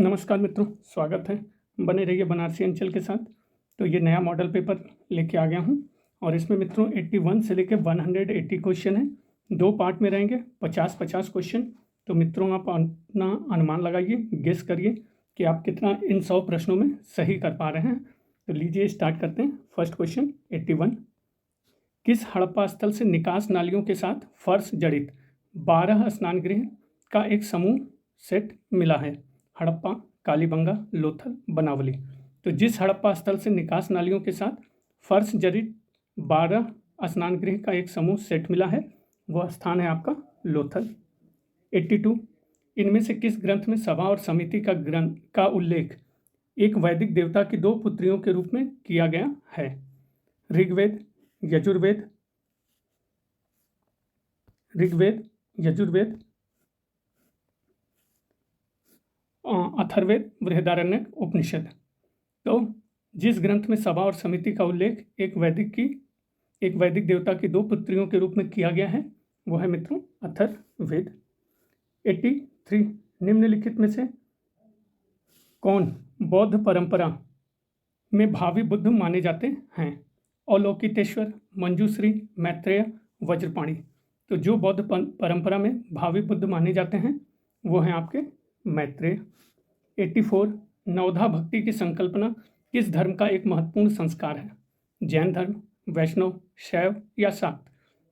नमस्कार मित्रों, स्वागत है। बने रहिए बनारसी अंचल के साथ। तो ये नया मॉडल पेपर लेके आ गया हूँ और इसमें मित्रों 81 से लेके 180 क्वेश्चन है। 2 पार्ट में रहेंगे, 50-50 क्वेश्चन। तो मित्रों आप अपना अनुमान लगाइए, गेस करिए कि आप कितना इन 100 प्रश्नों में सही कर पा रहे हैं। तो लीजिए स्टार्ट करते हैं। फर्स्ट क्वेश्चन 81, किस हड़प्पा स्थल से निकास नालियों के साथ फर्श जड़ित 12 स्नान गृह का एक समूह सेट मिला है? हड़प्पा, कालीबंगा, लोथल, बनावली। तो जिस हड़प्पा स्थल से निकास नालियों के साथ फर्श जड़ित 12 स्नान गृह का एक समूह सेट मिला है, वह स्थान है आपका लोथल। 82, इनमें से किस ग्रंथ में सभा और समिति का ग्रंथ का उल्लेख एक वैदिक देवता की 2 पुत्रियों के रूप में किया गया है? ऋग्वेद, यजुर्वेद, अथर्ववेद, बृहदारण्यक, उपनिषद। तो जिस ग्रंथ में सभा और समिति का उल्लेख एक वैदिक देवता की 2 पुत्रियों के रूप में किया गया है, वो है मित्रों अथर्ववेद। 83, निम्नलिखित में से कौन बौद्ध परंपरा में भावी बुद्ध माने जाते हैं? अवलोकितेश्वर, मंजूश्री, मैत्रेय, वज्रपाणी। तो जो बौद्ध परंपरा में भावी बुद्ध माने जाते हैं वो हैं आपके मैत्रेय। 84, नवधा भक्ति की संकल्पना किस धर्म का एक महत्वपूर्ण संस्कार है? जैन धर्म, वैष्णव, शैव या शाक्त।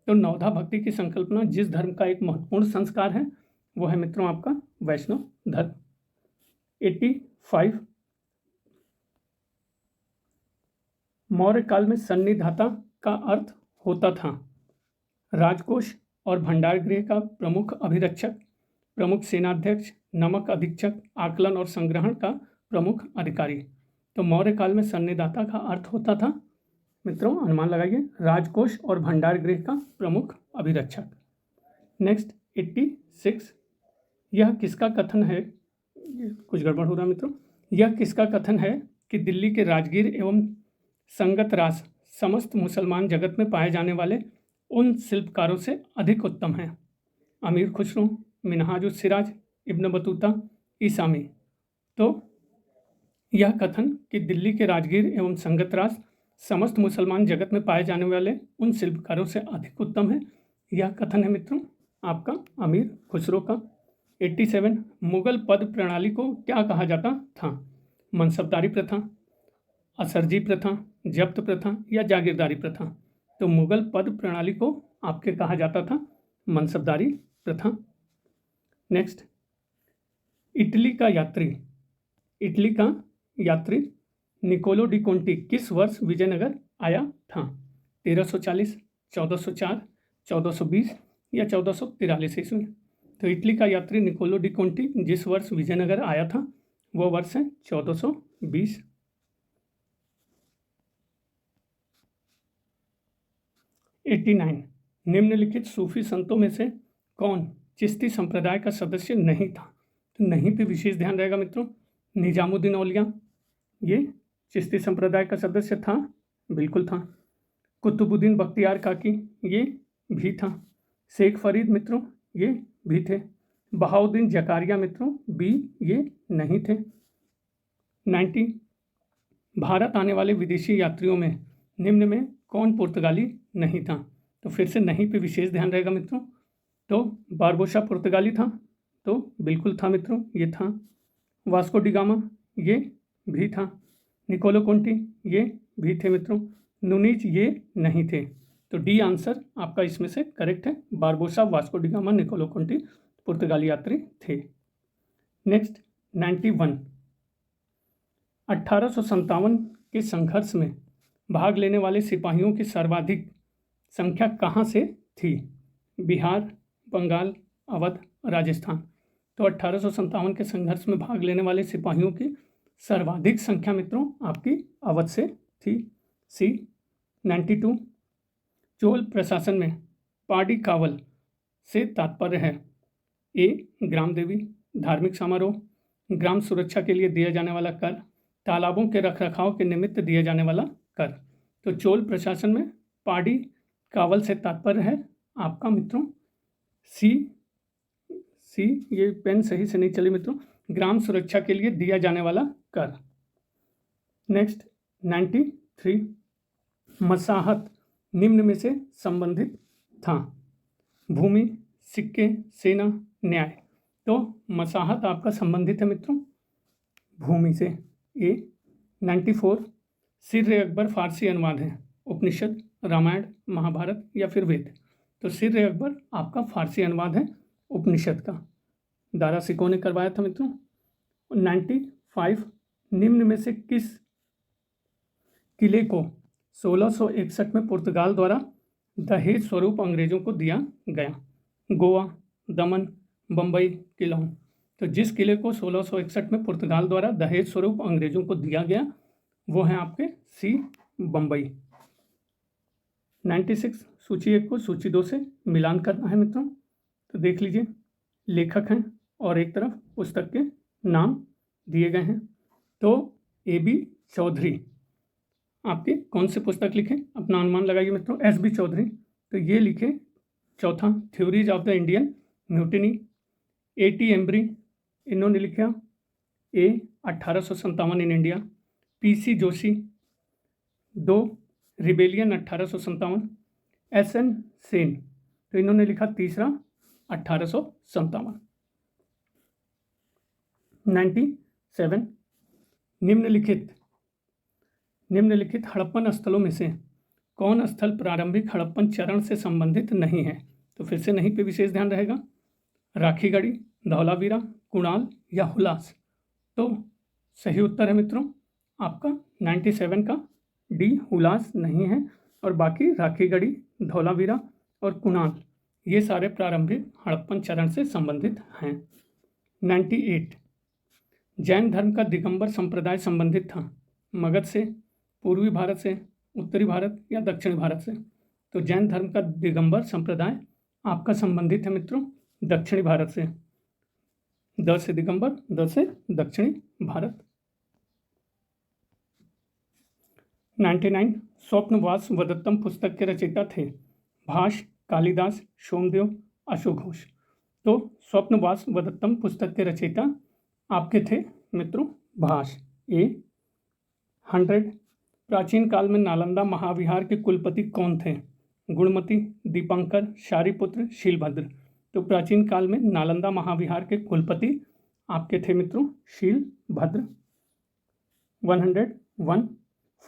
तो नवधा भक्ति की संकल्पना जिस धर्म का एक महत्वपूर्ण संस्कार है वो है मित्रों आपका वैष्णव धर्म। 85, मौर्य काल में सन्निधाता का अर्थ होता था राजकोष और भंडार गृह का प्रमुख अभिरक्षक, प्रमुख सेनाध्यक्ष, नमक अधीक्षक, आकलन और संग्रहण का प्रमुख अधिकारी। तो मौर्य काल में सन्निधाता का अर्थ होता था मित्रों, अनुमान लगाइए, राजकोष और भंडार गृह का प्रमुख अभिरक्षक। नेक्स्ट 86, यह किसका कथन है, कुछ गड़बड़ हो रहा मित्रों, यह किसका कथन है कि दिल्ली के राजगीर एवं संगतरास समस्त मुसलमान जगत में पाए जाने वाले उन शिल्पकारों से अधिक उत्तम हैं? अमीर खुसरो, मिनहाजुस सिराज, इब्न बतूता, ईसामी। तो यह कथन कि दिल्ली के राजगीर एवं संगतरास समस्त मुसलमान जगत में पाए जाने वाले उन शिल्पकारों से अधिक उत्तम है, यह कथन है मित्रों आपका अमीर खुसरो का। 87, मुगल पद प्रणाली को क्या कहा जाता था? मनसबदारी प्रथा, असरजी प्रथा, जब्त प्रथा या जागीरदारी प्रथा। तो मुगल पद प्रणाली को आपके कहा जाता था मनसबदारी प्रथा। नेक्स्ट, इटली का यात्री निकोलो डी कोंटी किस वर्ष विजयनगर आया था? 1340, 1404, 1420 या 1443 ईस्वी। तो इटली का यात्री निकोलो डी कोंटी जिस वर्ष विजयनगर आया था वो वर्ष है 1420। 89, निम्नलिखित सूफी संतों में से कौन चिश्ती संप्रदाय का सदस्य नहीं था? तो नहीं पे विशेष ध्यान रहेगा मित्रों। निजामुद्दीन औलिया ये चिश्ती संप्रदाय का सदस्य था, बिल्कुल था। कुतुबुद्दीन बख्तियार काकी ये भी था। शेख फरीद मित्रों ये भी थे। बहाउद्दीन जकारिया मित्रों भी ये नहीं थे। 90, भारत आने वाले विदेशी यात्रियों में निम्न में कौन पुर्तगाली नहीं था? तो फिर से नहीं पे विशेष ध्यान रहेगा मित्रों। तो बारबोसा पुर्तगाली था, तो बिल्कुल था मित्रों, ये था। वास्को डी गामा ये भी था। निकोलो कोंटी ये भी थे मित्रों। नुनीज ये नहीं थे। तो डी आंसर आपका इसमें से करेक्ट है। Barbosa, Vasco da Gama, Niccolo Conti पुर्तगाली यात्री थे। नेक्स्ट 91, 1857 के संघर्ष में भाग लेने वाले सिपाहियों की सर्वाधिक संख्या कहाँ से थी? बिहार, बंगाल, अवध, राजस्थान। तो 1857 के संघर्ष में भाग लेने वाले सिपाहियों की सर्वाधिक संख्या मित्रों आपकी अवध से थी। सी। 92, चोल प्रशासन में पाडी कावल से तात्पर्य है? ए, ग्राम देवी, धार्मिक समारोह, ग्राम सुरक्षा के लिए दिया जाने वाला कर, तालाबों के रखरखाव के निमित्त दिया जाने वाला कर। तो चोल प्रशासन में पाडी कावल से तात्पर्य है आपका मित्रों सी सी, ये पेन सही से नहीं चली मित्रों, ग्राम सुरक्षा के लिए दिया जाने वाला कर। नेक्स्ट 93, मसाहत निम्न में से संबंधित था। भूमि, सिक्के, सेना, न्याय। तो मसाहत आपका संबंधित है मित्रों भूमि से। ए 94, सिर्र अकबर फारसी अनुवाद है, उपनिषद, रामायण, महाभारत या फिर वेद। तो सिर्र अकबर आपका फारसी अनुवाद है उपनिषद का। दारा सिकोह ने करवाया था मित्रों। 95, निम्न में से किस किले को 1661 में पुर्तगाल द्वारा दहेज स्वरूप अंग्रेजों को दिया गया? गोवा, दमन, बम्बई, किलोन। तो जिस किले को 1661 में पुर्तगाल द्वारा दहेज स्वरूप अंग्रेजों को दिया गया वो है आपके सी, बम्बई। 96, सूची 1 को सूची 2 से मिलान करना है मित्रों। तो देख लीजिए, लेखक हैं और एक तरफ पुस्तक के नाम दिए गए हैं। तो AB चौधरी आपके कौन से पुस्तक लिखे, अपना अनुमान लगाइए मित्रों। SB चौधरी तो ये लिखे चौथा theories of the Indian mutiny. AT Embry इन्होंने लिखा A 1857 in India. PC Joshi 2 rebellion 1857। SN Sen तो इन्होंने लिखा तीसरा 1857। 97, निम्नलिखित हड़प्पन स्थलों में से कौन स्थल प्रारंभिक हड़प्पन चरण से संबंधित नहीं है? तो फिर से नहीं पे विशेष ध्यान रहेगा। राखीगढ़ी, धौलावीरा, कुणाल या हुलास। तो सही उत्तर है मित्रों आपका 97 का डी, हुलास नहीं है। और बाकी राखीगढ़ी, धौलावीरा और कुणाल ये सारे प्रारंभिक हड़प्पन चरण से संबंधित हैं। 98, जैन धर्म का दिगंबर संप्रदाय संबंधित था मगध से, पूर्वी भारत से, उत्तरी भारत या दक्षिणी भारत से? तो जैन धर्म का दिगंबर संप्रदाय आपका संबंधित है मित्रों दक्षिणी भारत से। द से दिगंबर, द से दक्षिणी भारत। 99, स्वप्नवास वदत्तम पुस्तक के रचयिता थे भाष, कालिदास, सोमदेव, अशोघोष। तो स्वप्नवास वदत्तम पुस्तक के रचयिता आपके थे मित्रों भाष। A 100, प्राचीन काल में नालंदा महाविहार के कुलपति कौन थे? गुणमती, दीपंकर, शारिपुत्र, शीलभद्र। तो प्राचीन काल में नालंदा महाविहार के कुलपति आपके थे मित्रों शीलभद्र। 101,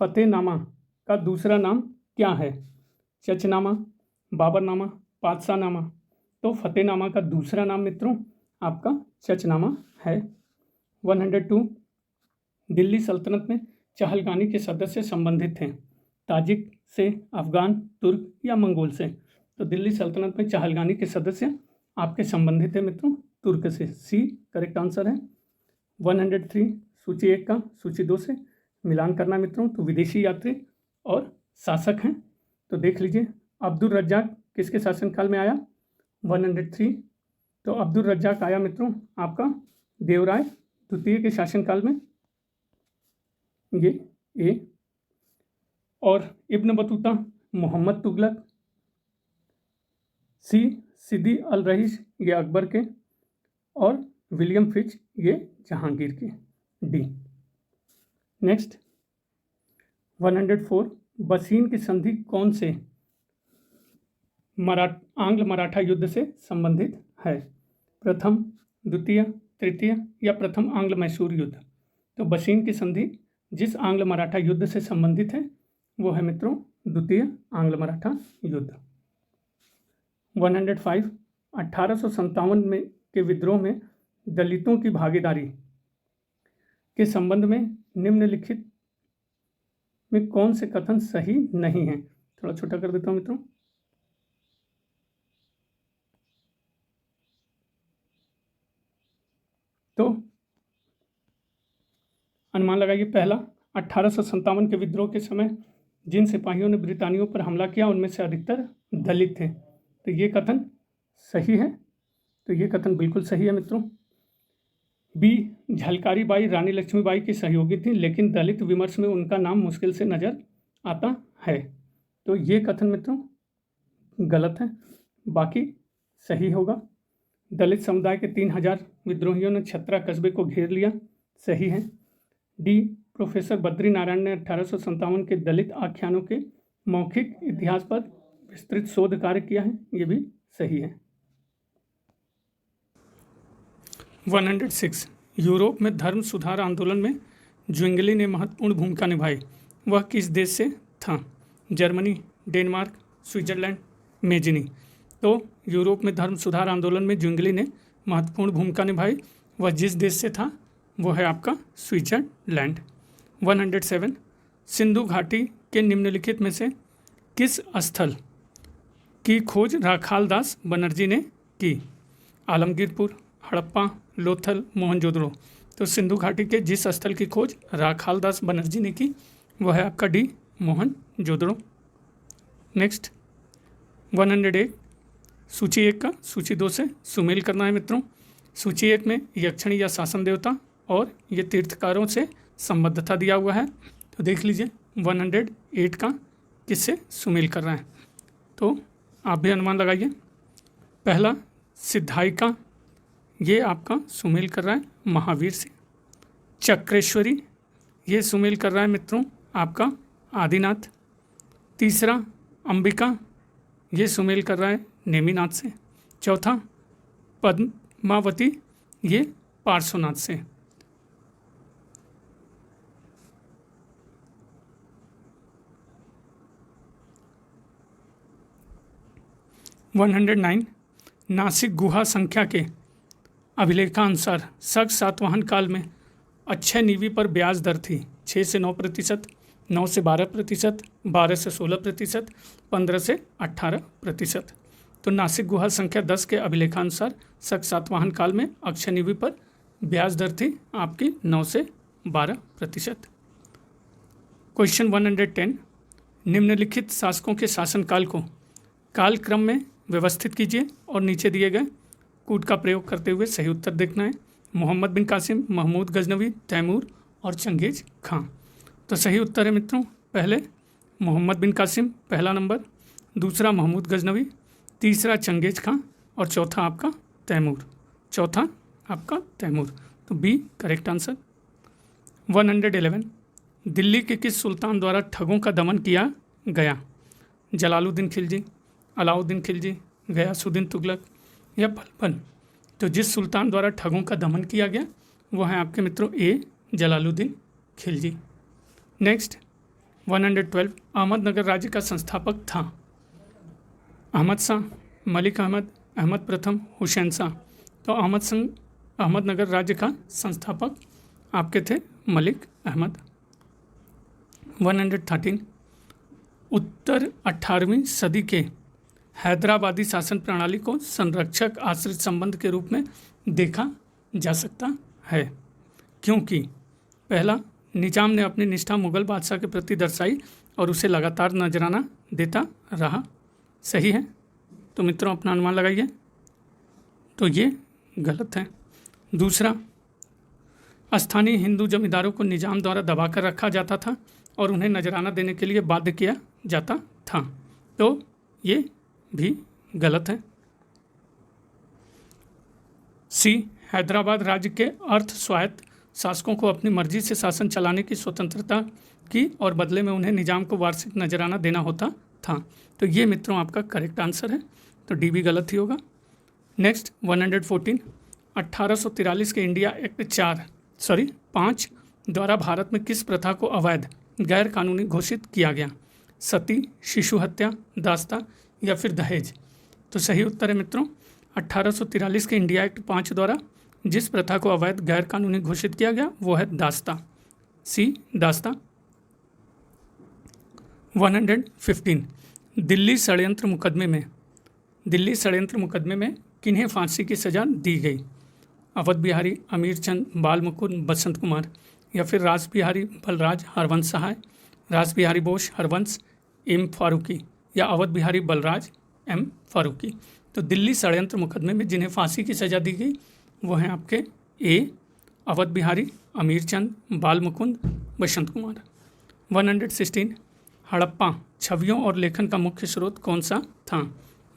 फतेहनामा का दूसरा नाम क्या है? चचनामा, बाबरनामा, पातशाहनामा। तो फतेहनामा का दूसरा नाम मित्रों आपका चचनामा है। 102, दिल्ली सल्तनत में चहलगानी के सदस्य संबंधित थे ताजिक से, अफगान, तुर्क या मंगोल से? तो दिल्ली सल्तनत में चहलगानी के सदस्य आपके संबंधित है मित्रों तुर्क से। सी करेक्ट आंसर है। 103, सूची 1 का सूची 2 से मिलान करना मित्रों। तो विदेशी यात्री और शासक हैं। तो देख लीजिए, अब्दुल रज्जाक किसके शासनकाल में आया? 103, तो अब्दुल रज्जाक आया मित्रों आपका देवराय द्वितीय के शासनकाल में, ये ए। और इब्न बतूता मोहम्मद तुगलक। सी सिद्दी अल रईस ये अकबर के, और विलियम फिच ये जहांगीर के। डी। नेक्स्ट 104, बसीन की संधि कौन से आंग्ल मराठा युद्ध से संबंधित है? प्रथम, द्वितीय, तृतीय या प्रथम आंग्ल मैसूर युद्ध? तो बसीन की संधि जिस आंग्ल मराठा युद्ध से संबंधित है वो है मित्रों द्वितीय आंग्ल मराठा युद्ध। 105, 1857 में के विद्रोह में दलितों की भागीदारी के संबंध में निम्नलिखित में कौन से कथन सही नहीं है? थोड़ा छोटा कर देता हूं मित्रों। तो अनुमान लगाइए। पहला, 1857 के विद्रोह के समय जिन सिपाहियों ने ब्रितानियों पर हमला किया उनमें से अधिकतर दलित थे। तो ये कथन सही है। तो ये कथन बिल्कुल सही है मित्रों। बी, झलकारी बाई रानी लक्ष्मीबाई की सहयोगी थी लेकिन दलित विमर्श में उनका नाम मुश्किल से नजर आता है। तो ये कथन मित्रों गलत है, बाकी सही होगा। दलित समुदाय के 3000 विद्रोहियों ने छत्रा कस्बे को घेर लिया, सही है। डी, प्रोफेसर बद्री नारायण ने 1857 के दलित आख्यानों के मौखिक इतिहास पर विस्तृत शोध कार्य किया है, ये भी सही है। 106, यूरोप में धर्म सुधार आंदोलन में ज्विंगली ने महत्वपूर्ण भूमिका निभाई, वह किस देश से था? Germany, Denmark, Switzerland, Mazzini. तो यूरोप में धर्म सुधार आंदोलन में ज्विंगली ने महत्वपूर्ण भूमिका निभाई, वह जिस देश से था वो है आपका स्विट्जरलैंड। 107, सिंधु घाटी के निम्नलिखित में से किस स्थल की खोज राखालदास बनर्जी ने की? आलमगीरपुर, हड़प्पा, लोथल, मोहनजोदड़ो। तो सिंधु घाटी के जिस स्थल की खोज राखालदास बनर्जी ने की वह है आपका डी, मोहनजोदड़ो। नेक्स्ट 108, सूची 1 का सूची 2 से सुमेल करना है मित्रों। सूची 1 में यक्षिणी या शासन देवता और ये तीर्थकारों से संबद्धता दिया हुआ है, तो देख लीजिए 108 का किससे सुमेल कर रहा है, तो आप भी अनुमान लगाइए। पहला सिद्धायिका, ये आपका सुमेल कर रहा है महावीर से। चक्रेश्वरी, ये सुमेल कर रहा है मित्रों आपका आदिनाथ। तीसरा अंबिका, ये सुमेल कर रहा है नेमिनाथ से। चौथा पद्मावती, ये पार्श्वनाथ से। वन 109, नासिक गुहा संख्या के अभिलेखानुसार शक सातवाहन काल में अक्षय नीवी पर ब्याज दर थी 6 से 9%, 9 से 12%, 12 से 16%, 15 से 18%। तो नासिक गुहा संख्या 10 के अभिलेखानुसार शक सातवाहन काल में अक्षय नीवी पर ब्याज दर थी आपकी 9 से 12%। क्वेश्चन 110, निम्नलिखित शासकों के शासनकाल को कालक्रम में व्यवस्थित कीजिए और नीचे दिए गए कूट का प्रयोग करते हुए सही उत्तर देखना है। मोहम्मद बिन कासिम, महमूद गजनवी, तैमूर और चंगेज खां। तो सही उत्तर है मित्रों पहले मोहम्मद बिन कासिम पहला नंबर, दूसरा महमूद गजनवी, तीसरा चंगेज खां और चौथा आपका तैमूर। चौथा आपका तैमूर, तो बी करेक्ट आंसर। 111, दिल्ली के किस सुल्तान द्वारा ठगों का दमन किया गया? जलालुद्दीन खिलजी, अलाउद्दीन खिलजी, गयासुद्दीन तुगलक या बलबन। तो जिस सुल्तान द्वारा ठगों का दमन किया गया वो है आपके मित्रों ए जलालुद्दीन खिलजी। नेक्स्ट 112, अहमदनगर राज्य का संस्थापक था? अहमद शाह, मलिक अहमद, अहमद प्रथम, हुसैन शाह। तो अहमदनगर राज्य का संस्थापक आपके थे मलिक अहमद। 113, उत्तर 18वीं सदी के हैदराबादी शासन प्रणाली को संरक्षक आश्रित संबंध के रूप में देखा जा सकता है, क्योंकि पहला, निजाम ने अपनी निष्ठा मुगल बादशाह के प्रति दर्शाई और उसे लगातार नजराना देता रहा। सही है, तो मित्रों अपना अनुमान लगाइए, तो ये गलत है। दूसरा, स्थानीय हिंदू जमींदारों को निजाम द्वारा दबाकर रखा जाता था और उन्हें नजराना देने के लिए बाध्य किया जाता था, तो ये भी गलत है। सी, हैदराबाद राज्य के अर्ध स्वायत्त शासकों को अपनी मर्जी से शासन चलाने की स्वतंत्रता की और बदले में उन्हें निजाम को वार्षिक नजराना देना होता था, तो ये मित्रों आपका करेक्ट आंसर है, तो डी भी गलत ही होगा। नेक्स्ट 114, 1843 के इंडिया एक्ट 5 द्वारा भारत में किस प्रथा को अवैध गैर कानूनी घोषित किया गया? सती, शिशु हत्या, दास्ता या फिर दहेज। तो सही उत्तर है मित्रों 1843 के इंडिया एक्ट 5 द्वारा जिस प्रथा को अवैध गैर कानूनी घोषित किया गया वो है दास्ता, सी दास्ता। 115, दिल्ली षड्यंत्र मुकदमे में किन्हें फांसी की सजा दी गई? अवध बिहारी, अमीर चंद, बाल मुकुंद, बसंत कुमार या फिर रास बिहारी बलराज, हरवंश सहाय, रास बिहारी बोस, हरवंश एम फारूकी या अवध बिहारी बलराज एम फारूकी। तो दिल्ली षड्यंत्र मुकदमे में जिन्हें फांसी की सजा दी गई वो हैं आपके ए अवध बिहारी, अमीर चंद, बाल मुकुंद, बसंत कुमार। 116, हड़प्पा छवियों और लेखन का मुख्य स्रोत कौन सा था?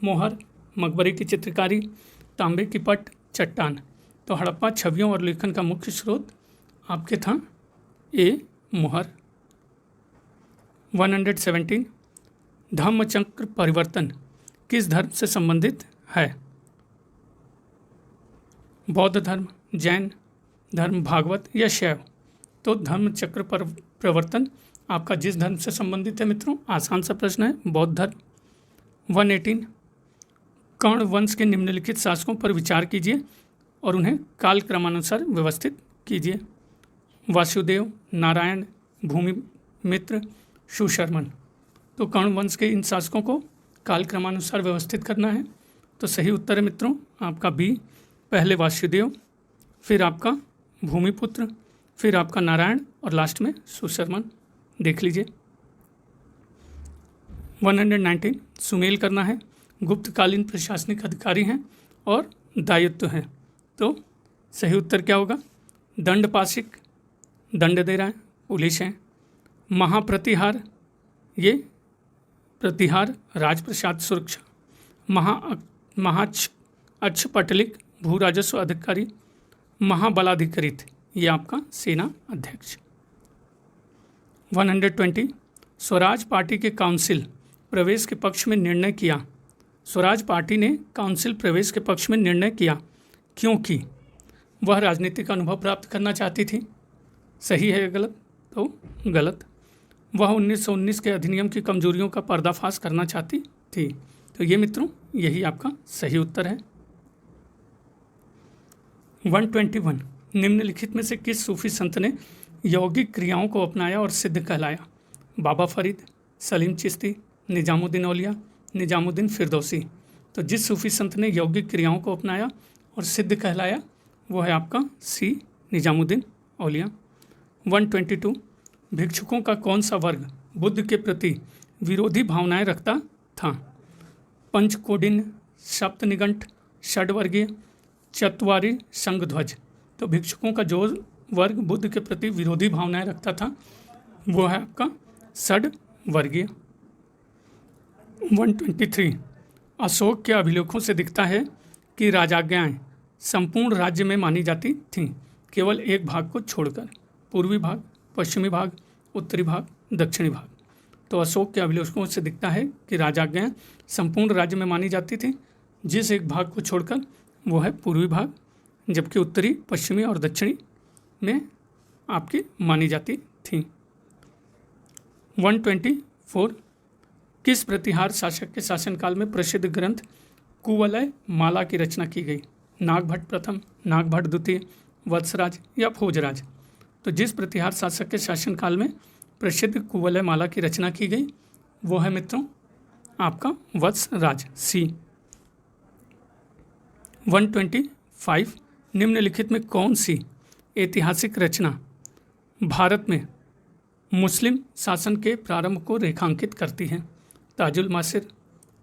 मोहर, मकबरे की चित्रकारी, तांबे की पट, चट्टान। तो हड़प्पा छवियों और लेखन का मुख्य स्रोत आपके था ए मुहर। 117 धम्मचक्र परिवर्तन किस धर्म से संबंधित है? बौद्ध धर्म, जैन धर्म, भागवत या शैव? तो धर्मचक्र पर प्रवर्तन आपका जिस धर्म से संबंधित है मित्रों, आसान सा प्रश्न है, बौद्ध धर्म। 118 कर्ण वंश के निम्नलिखित शासकों पर विचार कीजिए और उन्हें काल क्रमानुसार व्यवस्थित कीजिए। वासुदेव, नारायण, भूमिमित्र, सुशर्मन। तो कर्ण वंश के इन शासकों को काल क्रमानुसार व्यवस्थित करना है। तो सही उत्तर है मित्रों आपका बी, पहले वासुदेव, फिर आपका भूमिपुत्र, फिर आपका नारायण और लास्ट में सुशर्मन। देख लीजिए। 119 सुमेल करना है, गुप्तकालीन प्रशासनिक अधिकारी हैं और दायित्व हैं। तो सही उत्तर क्या होगा? दंडपाशिक, दंड दे रहा है, पुलिस है। महाप्रतिहार, ये प्रतिहार राजप्रसाद सुरक्षा। अक्षपटलिक भू राजस्व अधिकारी। महाबलाधिकृत, ये आपका सेना अध्यक्ष। 120 स्वराज पार्टी के काउंसिल प्रवेश के पक्ष में निर्णय किया। स्वराज पार्टी ने काउंसिल प्रवेश के पक्ष में निर्णय किया क्योंकि वह राजनीतिक अनुभव प्राप्त करना चाहती थी। सही है या गलत? तो गलत। वह 1919 के अधिनियम की कमजोरियों का पर्दाफाश करना चाहती थी। तो ये मित्रों यही आपका सही उत्तर है। 121 निम्नलिखित में से किस सूफी संत ने यौगिक क्रियाओं को अपनाया और सिद्ध कहलाया? बाबा फरीद, सलीम चिश्ती, निजामुद्दीन औलिया, निजामुद्दीन फिरदौसी। तो जिस सूफी संत ने यौगिक क्रियाओं को अपनाया और सिद्ध कहलाया वो है आपका सी, निजामुद्दीन औलिया। 122 भिक्षुकों का कौन सा वर्ग बुद्ध के प्रति विरोधी भावनाएं रखता था? पंचकोडिन, सप्तनिगंठ, षड्वर्गीय, चत्वारी संघध्वज। तो भिक्षुकों का जो वर्ग बुद्ध के प्रति विरोधी भावनाएं रखता था वो है आपका षड्वर्गीय। 123 अशोक के अभिलेखों से दिखता है कि राजाज्ञाएं संपूर्ण राज्य में मानी जाती थीं, केवल एक भाग को छोड़कर, पूर्वी भाग, पश्चिमी भाग, उत्तरी भाग, दक्षिणी भाग। तो अशोक के अभिलेखों से दिखता है कि राजाज्ञाएं संपूर्ण राज्य में मानी जाती थी, जिस एक भाग को छोड़कर वो है पूर्वी भाग, जबकि उत्तरी, पश्चिमी और दक्षिणी में आपकी मानी जाती थी। 124 किस प्रतिहार शासक के शासनकाल में प्रसिद्ध ग्रंथ कुवलय माला की रचना की गई? नागभट्ट प्रथम, नागभट्ट द्वितीय, वत्सराज या भोजराज? तो जिस प्रतिहार शासक के शासनकाल में प्रसिद्ध कुवलय माला की रचना की गई वो है मित्रों आपका वत्सराज, सी। 125 निम्नलिखित में कौन सी ऐतिहासिक रचना भारत में मुस्लिम शासन के प्रारंभ को रेखांकित करती है? ताजुल मासिर,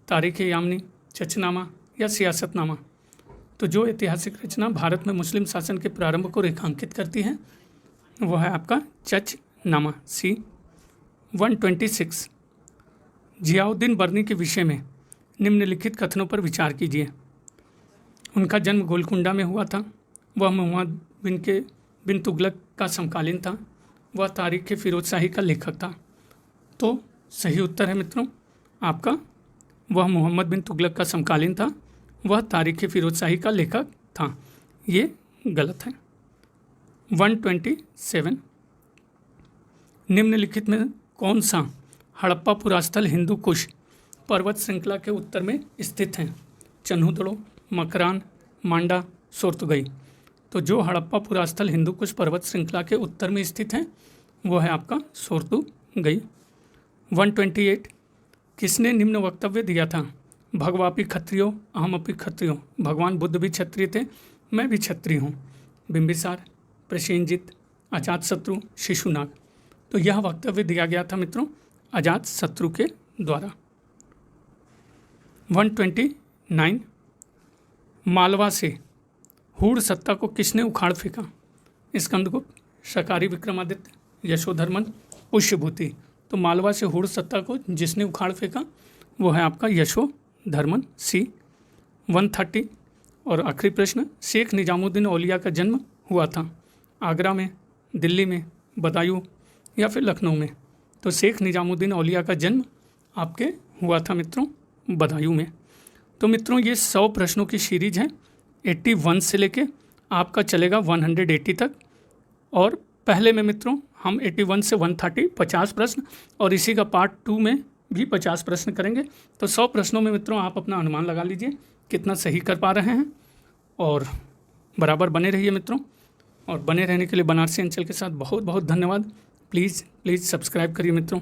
तारीख़ यामनी, चचनामा या सियासतनामा? तो जो ऐतिहासिक रचना भारत में मुस्लिम शासन के प्रारंभ को रेखांकित करती है वो है आपका चचनामा, सी। 126 जियाउद्दीन बर्नी के विषय में निम्नलिखित कथनों पर विचार कीजिए। उनका जन्म गोलकुंडा में हुआ था, वह मोहम्मद बिन तुगलक का समकालीन था, वह तारीख़ फ़िरोज़ शाही का लेखक था। तो सही उत्तर है मित्रों आपका वह मोहम्मद बिन तुगलक का समकालीन था, वह तारीख़ फ़िरोज़ शाही का लेखक था। ये गलत है। 127 निम्नलिखित में कौन सा हड़प्पा पुरास्थल हिंदू कुश पर्वत श्रृंखला के उत्तर में स्थित है? चन्हुदड़ो, मकरान, मांडा, सोर्तुगई। तो जो हड़प्पा पुरास्थल हिंदू कुश पर्वत श्रृंखला के उत्तर में स्थित है वो है आपका सोर्तुगई। 128 किसने निम्न वक्तव्य दिया था? भगवापि क्षत्रियो अहमपि क्षत्रियो, भगवान बुद्ध भी क्षत्रिय थे, मैं भी क्षत्रिय हूँ। बिंबिसार, प्रसेनजित, अजातशत्रु, शिशुनाग। तो यह वक्तव्य दिया गया था मित्रों अजातशत्रु के द्वारा। 129 मालवा से हूण सत्ता को किसने उखाड़ फेंका? स्कंदगुप्त, शकारी विक्रमादित्य, यशोधर्मन, पुष्यभूति। तो मालवा से हूण सत्ता को जिसने उखाड़ फेंका वो है आपका यशोधर्मन, सी। 130 और आखिरी प्रश्न, शेख निजामुद्दीन औलिया का जन्म हुआ था आगरा में, दिल्ली में, बदायूं या फिर लखनऊ में? तो शेख निजामुद्दीन औलिया का जन्म आपके हुआ था मित्रों बदायूं में। तो मित्रों ये 100 प्रश्नों की सीरीज है, 81 से लेके आपका चलेगा 180 तक। और पहले में मित्रों हम 81 से 130 50 प्रश्न और इसी का पार्ट 2 में भी 50 प्रश्न करेंगे। तो 100 प्रश्नों में मित्रों आप अपना अनुमान लगा लीजिए कितना सही कर पा रहे हैं। और बराबर बने रहिए मित्रों, और बने रहने के लिए बनारसी अंचल के साथ बहुत बहुत धन्यवाद। प्लीज़ सब्सक्राइब करिए मित्रों।